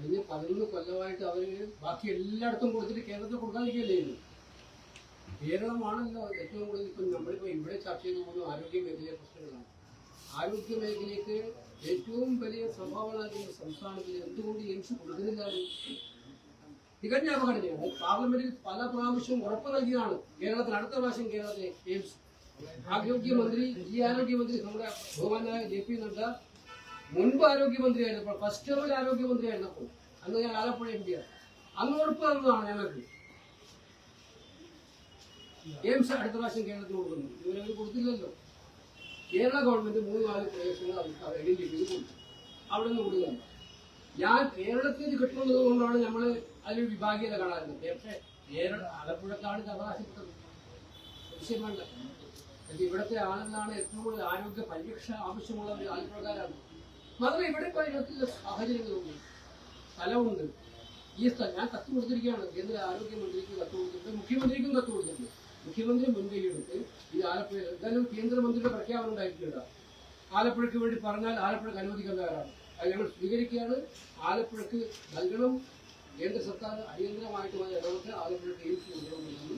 കഴിഞ്ഞ 11 കൊല്ലമായിട്ട് അവർ ബാക്കി എല്ലായിടത്തും കൊടുത്തിട്ട് കേരളത്തിൽ കൊടുക്കാതിരിക്കുകയല്ലേ ചെയ്യുന്നത്. കേരളമാണല്ലോ ഏറ്റവും കൂടുതൽ. ഇപ്പം നമ്മളിപ്പോൾ ഇവിടെ ചർച്ച ചെയ്ത് പോകുന്ന ആരോഗ്യ മേഖലയിലെ പ്രശ്നങ്ങളാണ്. ആരോഗ്യ മേഖലയ്ക്ക് ഏറ്റവും വലിയ സംഭാവന നൽകുന്ന സംസ്ഥാനത്തിൽ എന്തുകൊണ്ട് എയിംസ് കൊടുക്കുന്നില്ല? തികഞ്ഞ അപകടനയാണ്. പാർലമെന്റിൽ പല പ്രാവശ്യം ഉറപ്പ് നൽകിയതാണ് കേരളത്തിൽ അടുത്ത പ്രാവശ്യം കേരളത്തിലെ എയിംസ്. ആരോഗ്യമന്ത്രി നമ്മുടെ ബഹുമാനായ JP നദ്ദ മുൻപ് ആരോഗ്യമന്ത്രിയായിരുന്നപ്പോൾ, ഫസ്റ്റ് ലെവൽ ആരോഗ്യമന്ത്രിയായിരുന്നപ്പോൾ, അന്ന് ഞാൻ ആലപ്പുഴ MP ആണ്, അന്ന് ഉറപ്പ് തന്നതാണ് ഞങ്ങൾക്ക് എയിംസ് അടുത്ത പ്രാവശ്യം കേരളത്തിൽ കൊടുക്കുന്നു. ഇവരവർ കൊടുത്തില്ലല്ലോ. കേരള ഗവൺമെന്റ് 3-4 പ്രദേശങ്ങൾ ഐഡന്റിഫൈ ചെയ്ത് കൊടുത്തു. അവിടെ നിന്ന് കൊടുക്കുന്നില്ല. ഞാൻ കേരളത്തിൽ കിട്ടുന്നത് കൊണ്ടാണ് നമ്മൾ അതിലൊരു വിഭാഗീയത കാണാറുള്ളത്. പക്ഷേ ആലപ്പുഴക്കാണ് അവകാശപ്പെട്ടത്. വിഷയം വേണ്ട. ഇവിടുത്തെ ആണെന്നാണ് ഏറ്റവും കൂടുതൽ ആരോഗ്യ പരിരക്ഷ ആവശ്യമുള്ള ഒരു ആലപ്പുഴക്കാരാണ്. മാത്രമല്ല ഇവിടെ ഇപ്പോൾ സാഹചര്യങ്ങളുണ്ട്, സ്ഥലമുണ്ട്. ഈ സ്ഥലം ഞാൻ കത്ത് കൊടുത്തിരിക്കുകയാണ്. കേന്ദ്ര ആരോഗ്യമന്ത്രിക്ക് കത്ത് കൊടുത്തിട്ടുണ്ട്, മുഖ്യമന്ത്രിക്കും കത്ത് കൊടുത്തിട്ടുണ്ട്. മുഖ്യമന്ത്രി മുൻകൈയെടുത്ത് ഇത് ആലപ്പുഴ എന്തായാലും കേന്ദ്രമന്ത്രിയുടെ പ്രഖ്യാപനം ഉണ്ടായിട്ടില്ല. ആലപ്പുഴയ്ക്ക് വേണ്ടി പറഞ്ഞാൽ ആലപ്പുഴയ്ക്ക് അനുവദിക്കാൻ തയ്യാറാണ്. അത് ഞങ്ങൾ സ്വീകരിക്കുകയാണ്. ആലപ്പുഴയ്ക്ക് നൽകണം. കേന്ദ്ര സർക്കാർ അടിയന്തരമായിട്ട് ഇടപെട്ട് ആലപ്പുഴയ്ക്ക് എയിംസ് കൊടുക്കണമെന്നാണ്